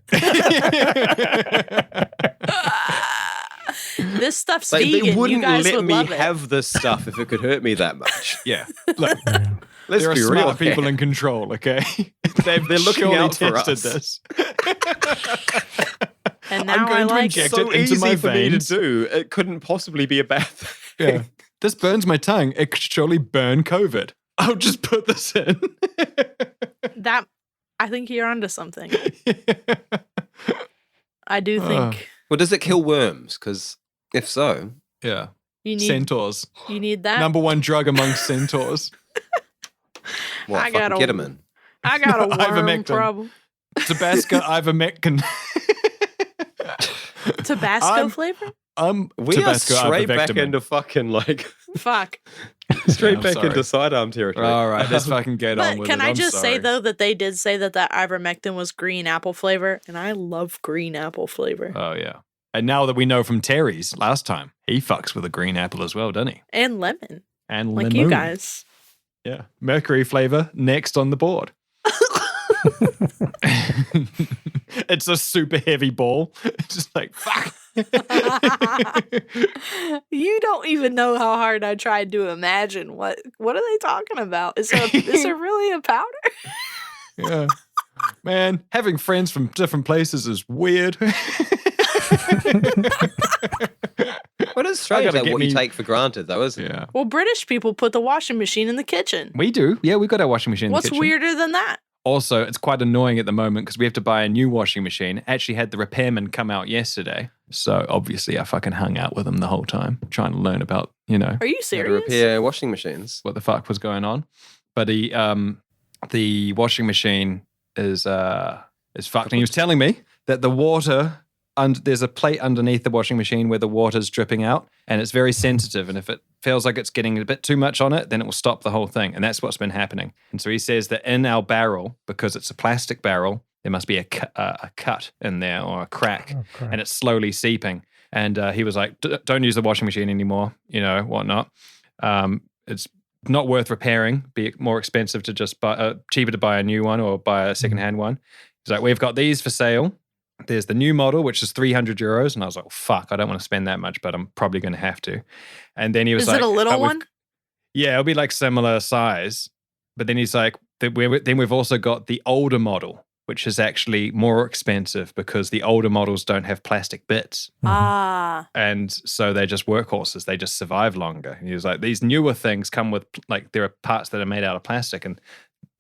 This stuff's like, vegan. They wouldn't you guys let would me love it. have this stuff if it could hurt me that much. Yeah. Look, let's there are be smart real people here. in control, okay? They're looking surely out for tested us. this. And now I'm going I to like inject it. So it into easy my for me to veins. do. It couldn't possibly be a bad thing. Yeah. This burns my tongue. It could surely burn COVID. I'll just put this in. That I think you're onto something. I do think Well, does it kill worms? Because if so, Yeah. you need Centaurs. you need that. Number one drug amongst centaurs. what? I got Fucking get them in. I got a worm Ivermectin. problem. Tabasco ivermectin. Tabasco flavor? We Tabasco are straight back ivermectin. into fucking like Fuck. straight I'm back sorry. into sidearm territory. All right, let's fucking get on But with can it. I I'm just say sorry. though that they did say that ivermectin was green apple flavor, and I love green apple flavor Oh, yeah. And now that we know from Terry's last time, he fucks with a green apple as well, doesn't he? and lemon, And like lemon. you guys. Yeah. Mercury flavor next on the board. It's a super heavy ball. It's just like, fuck. You don't even know how hard I tried to imagine what are they talking about? Is there really a powder? Yeah. Man, having friends from different places is weird. What is strange, gotta like get what you me- take for granted, though, isn't it? Yeah. Well, British people put the washing machine in the kitchen. We do. Yeah, we've got our washing machine in What's the kitchen. weirder than that? Also, it's quite annoying at the moment because we have to buy a new washing machine. Actually had the repairman come out yesterday. So obviously I fucking hung out with him the whole time, trying to learn about, Are you How to serious? repair washing machines. what the fuck was going on. But the washing machine is fucked. And he was telling me that the water, there's a plate underneath the washing machine where the water's dripping out, and it's very sensitive. And if it feels like it's getting a bit too much on it, then it will stop the whole thing. And that's what's been happening. And so he says that in our barrel, because it's a plastic barrel, there must be a cut in there or a crack, Oh, crap. and it's slowly seeping. And he was like, don't use the washing machine anymore, whatnot. It's not worth repairing, be more expensive to just buy, cheaper to buy a new one or buy a secondhand one. He's like, we've got these for sale. There's the new model, which is €300. And I was like, fuck, I don't want to spend that much, but I'm probably going to have to. And then he was Is like, it a little we've- one? Yeah, it'll be like similar size. But then he's like, then we've also got the older model, which is actually more expensive because the older models don't have plastic bits. Ah. And so they're just workhorses. They just survive longer. And he was like, these newer things come with, like, there are parts that are made out of plastic. And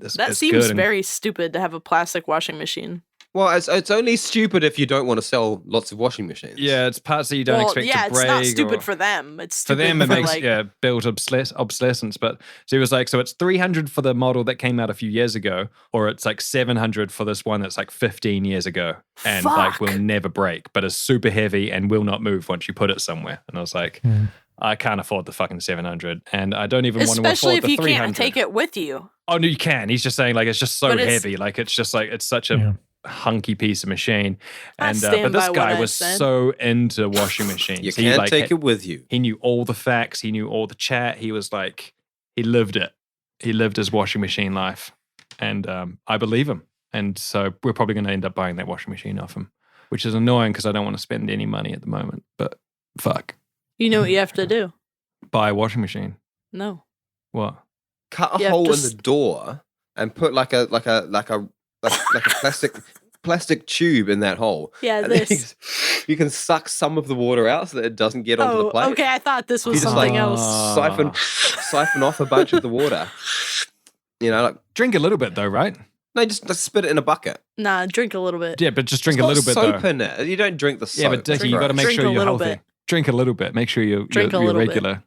That it's seems good. And very stupid to have a plastic washing machine. Well, it's only stupid if you don't want to sell lots of washing machines. yeah, it's parts that you don't expect yeah, to break. it's not stupid or- for them. It's For stupid them, it makes like, built obsolescence. But so he was like, so it's 300 for the model that came out a few years ago, or it's like 700 for this one that's like 15 years ago, and like Fuck. will never break, but is super heavy and will not move once you put it somewhere. And I was like, I can't afford the fucking 700, and I don't even want to especially afford if the you 300. can't take it with you. Oh no, you can. He's just saying like it's just so But it's- heavy, like it's just like it's such a Yeah. hunky piece of machine. I And stand but this by what guy I was said. so into washing machines. You He, can't like, take it with you. He knew all the facts. He knew all the chat. He was like, he lived it. He lived his washing machine life. And I believe him. And so we're probably going to end up buying that washing machine off him, which is annoying because I don't want to spend any money at the moment. But fuck, You know what you have to do? buy a washing machine. No. What? Cut a Yeah, hole in just- the door and put like a plastic tube in that hole. Yeah, And then this. you can suck some of the water out so that it doesn't get onto the Oh, plate. okay. I thought this was You just, something like, else. Siphon off a bunch of the water. Like Drink a little bit though, right? no, just spit it in a bucket. Nah, drink a little bit. Yeah, but just drink It's a got little bit soap though. in it. You don't drink the soap. Yeah, but Dickie, you got to make Drink sure a you're little healthy. bit. Drink a little bit. Make sure you're Drink a little bit. regular.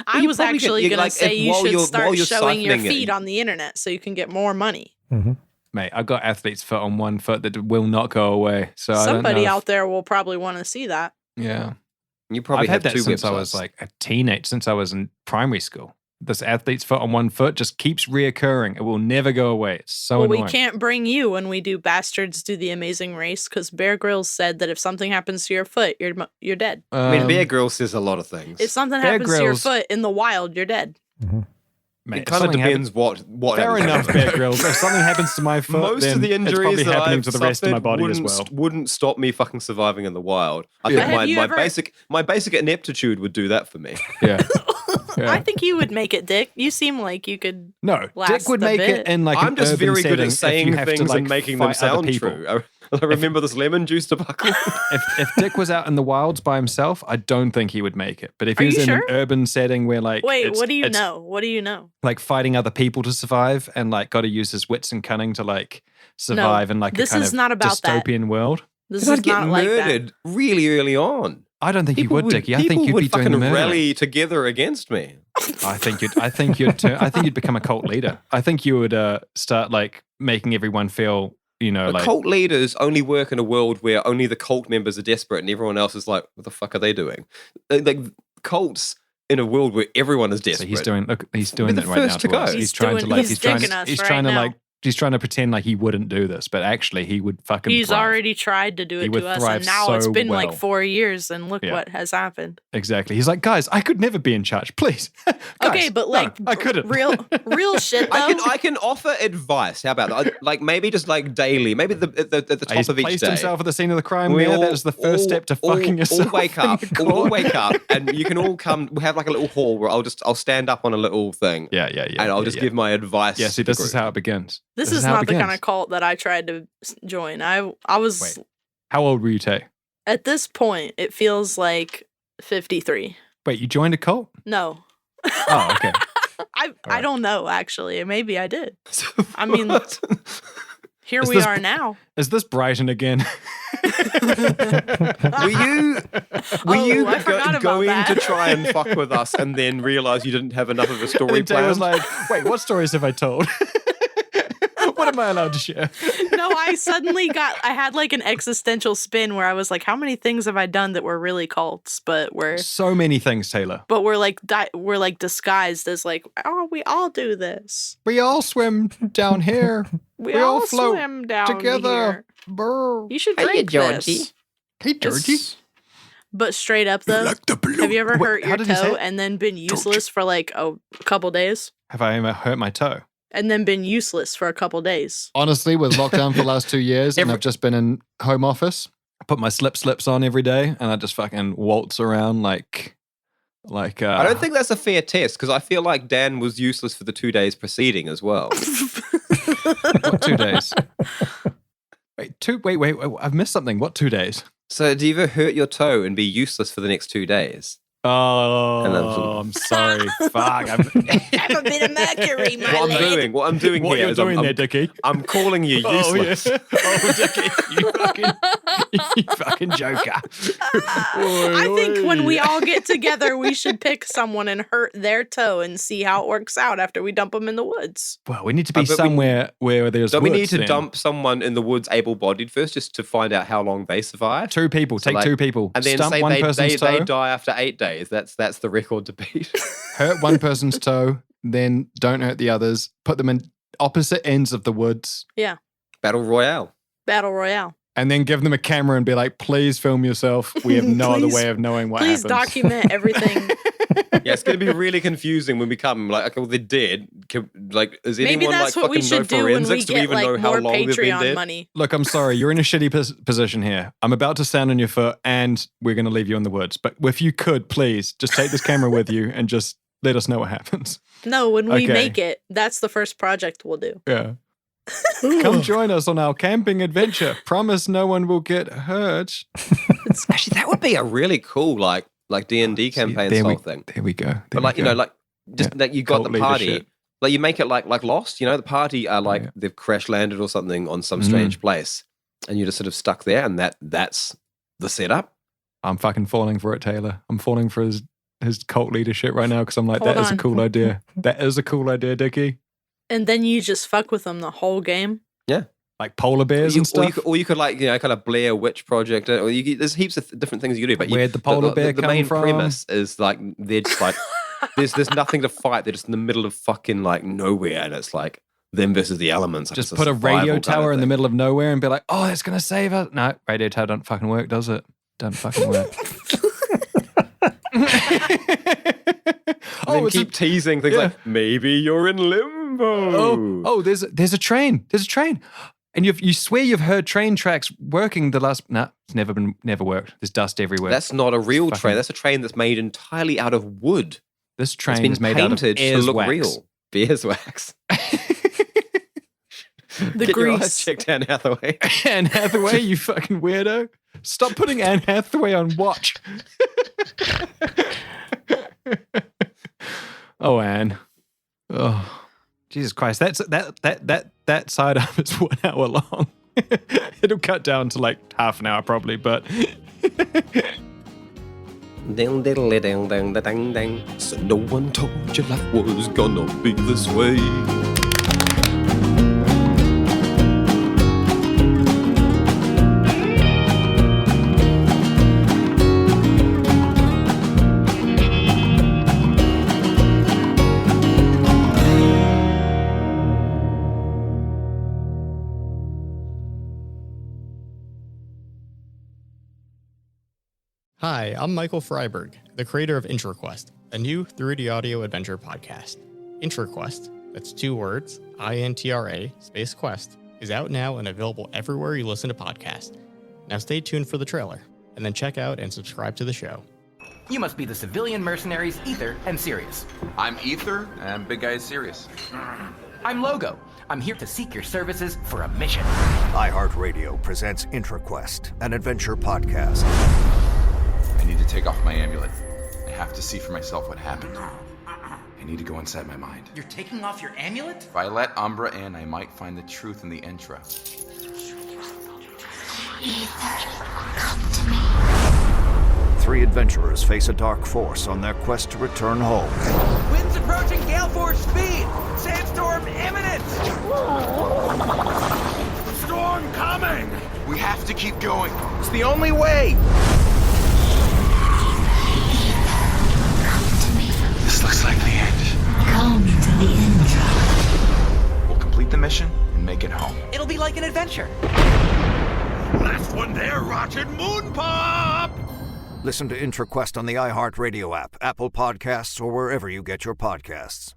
I you was probably actually could- going to like, say if you while should you're- start while you're showing your siphoning it- feet on the internet so you can get more money. Mm-hmm. Mate, I've got athlete's foot on one foot that will not go away. So I don't Somebody know if- out there will probably want to see that. Yeah. You probably I've had have that two since I websites. was like a teenage, since I was in primary school. This athlete's foot on one foot just keeps reoccurring. It will never go away. It's so Well, annoying. we can't bring you when we do Bastards Do the Amazing Race because Bear Grylls said that if something happens to your foot, you're dead. I mean, Bear Grylls says a lot of things. If something Bear happens to your Grylls- foot in the wild, you're dead. Mate, It kind of something depends what. Fair happens. enough, Bear Grylls. If something happens to my foot, Most then of the it's probably injuries that happening I've to the rest of my suffered body as wouldn't, well. wouldn't stop me fucking surviving in the wild. I Yeah. think Have you ever- my basic ineptitude would do that for me. Yeah. Yeah. I think you would make it, Dick. You seem like you could. No, Dick last would a make bit. it in like I'm an just urban very good setting at if saying you have to, things like, and making them fight other sound people. true. I remember this lemon juice debacle. If Dick was out in the wilds by himself, I don't think he would make it. But if Are he was you in sure? an urban setting where like Wait, it's- what do you it's know? What do you know? like fighting other people to survive and like got to use his wits and cunning to like survive in like this a kind is of not about that. dystopian world. This I'd is get not like that. murdered really early on. I don't think you would, Dickie. I think you'd would be doing fucking the murdering. rally together against me. I think you'd become a cult leader. I think you would start like making everyone feel, But like cult leaders only work in a world where only the cult members are desperate and everyone else is like, what the fuck are they doing? Like cults in a world where everyone is so desperate. he's doing Be the that right now first to to us. go. He's trying to like He's dicking us he's right trying to now. like he's trying to pretend like he wouldn't do this, but actually he would fucking He's thrive. already tried to do He it would to us, thrive and now so it's been well. like 4 years, and look Yeah. what has happened. Exactly. He's like, guys, I could never be in charge. Please. Guys, Okay, but no, like I couldn't. real shit though. I can offer advice. How about that? Like maybe just like daily, maybe at the top He's of each placed day. himself at the scene of the crime. We Yeah, all- that is the first step to fucking yourself. All wake in up. the All corner. wake up, and you can all come. We have like a little hall where I'll stand up on a little thing. Yeah. And I'll just give my advice. Yeah, see, to the this is group. how it begins. This This is is how it not the kind begins. of cult that I tried to join. I was Wait. How old were you, Tay? at this point. It feels like 53. Wait, you joined a cult? No, Oh, okay. I right. don't know actually. Maybe I did. I mean, What? here Is we this- are now. Is this Brighton again? Were you I forgot about going that. to try and fuck with us and then realize you didn't have enough of a And story then Tay was planned? like, wait, what stories have I told? What am I allowed to share? No, I had like an existential spin where I was like, how many things have I done that were really cults, but were So many things, Taylor. we're like disguised as like, oh, we all do this. We all swim down here We all all float swim down together. here. Brr. You should Hey, drink Georgie. this. Hey, Georgie. But straight up though, have you ever Wait, hurt how your did he say toe it? and then been useless for like a couple days? Have I ever hurt my toe? And then been useless for a couple days. Honestly, with lockdown for the last 2 years, and I've just been in home office, I put my slips on every day, and I just fucking waltz around like. I don't think that's a fair test because I feel like Dan was useless for the 2 days preceding as well. What 2 days? Wait, I've missed something. What 2 days? So, do you ever hurt your toe and be useless for the next 2 days? Oh, And then- I'm sorry. Fuck. Have a bit of Mercury, my What I'm doing What here you're is doing I'm, there, Dickie? I'm calling you useless. Oh, yeah. Oh, Dickie, you fucking joker. I think when we all get together, we should pick someone and hurt their toe and see how it works out after we dump them in the woods. Well, we need to be but we- somewhere where there's Don't we need woods to then. dump someone in the woods able-bodied first just to find out how long they survive? 2 people. So, Take like- 2 people. And then Stump say one they person's toe. they die after 8 days. That's the record to beat. Hurt one person's toe, then don't hurt the others. Put them in opposite ends of the woods, Battle Royale. Battle Royale. and then give them a camera and be like, "Please film yourself. We have no other Please- way of knowing what Please happens." document everything. Yeah, it's going to be really confusing when we come. Like, okay, well, they're dead. Like, is Maybe anyone that's like what we fucking know should do when we forensics? Do we get even know like how more long they've been Patreon dead? money. Look, I'm sorry. You're in a shitty position here. I'm about to stand on your foot, and we're going to leave you in the woods. But if you could, please, just take this camera with you and just let us know what happens. No, when we Okay. make it, that's the first project we'll do. Yeah. Come join us on our camping adventure. Promise no one will get hurt. Actually, that would be a really cool like D&D campaign style thing. There we go. But like, you know, like just that you got Cult the party. leadership. Like you make it like Lost, you know, the party are like Yeah. they've crash landed or something on some strange place, and you're just sort of stuck there, and that's the setup. I'm fucking falling for it, Taylor. I'm falling for his cult leadership right now because I'm like, Hold that is a on. cool idea. That is a cool idea, Dickie. And then you just fuck with them the whole game. Like polar bears and stuff. Or you could like, you know, kind of Blair Witch Project, or there's heaps of different things you could do. But Where'd the polar bear the come main from? premise is like they're just like there's nothing to fight. They're just in the middle of fucking like nowhere, and it's like them versus the elements. Just It's put a survival radio kind of tower in the thing. middle of nowhere and be like, oh, that's going to save us. No, radio tower don't fucking work, does it? Don't fucking work. And then it's a- keep teasing things yeah. like maybe you're in limbo. oh, there's a train. There's a train. And you swear you've heard train tracks working the last... Nah, it's never worked. There's dust everywhere. That's not a real Fucking- train. That's a train that's made entirely out of wood. This It's train been is made out of painted to air's look wax. real. Beeswax. The Get your eyes grease. checked, Anne Hathaway. Anne Hathaway, you fucking weirdo. Stop putting Anne Hathaway on watch. Oh, Anne. Oh, Jesus Christ. That side up is 1 hour long. It'll cut down to like half an hour probably, but Ding, diddly, ding, ding, da, ding, ding. So no one told you life was gonna be this way. Hi, I'm Michael Freiberg, the creator of IntroQuest, a new 3D audio adventure podcast. IntroQuest, that's 2 words, INTRA space quest, is out now and available everywhere you listen to podcasts. Now stay tuned for the trailer, and then check out and subscribe to the show. You must be the civilian mercenaries Ether and Sirius. I'm Ether, and Big Guy is serious. I'm Logo, I'm here to seek your services for a mission. iHeartRadio presents IntraQuest, an adventure podcast. I need to take off my amulet. I have to see for myself what happened. I need to go inside my mind. You're taking off your amulet? If I let Umbra in, I might find the truth in the Intra. Come to me. 3 adventurers face a dark force on their quest to return home. Winds approaching gale force speed! Sandstorm imminent! Storm coming! We have to keep going. It's the only way! Come to me. This looks like the end. Come to the Intra. We'll complete the mission and make it home. It'll be like an adventure. Last one there, Rocket Moon Pop! Listen to IntraQuest on the iHeartRadio app, Apple Podcasts, or wherever you get your podcasts.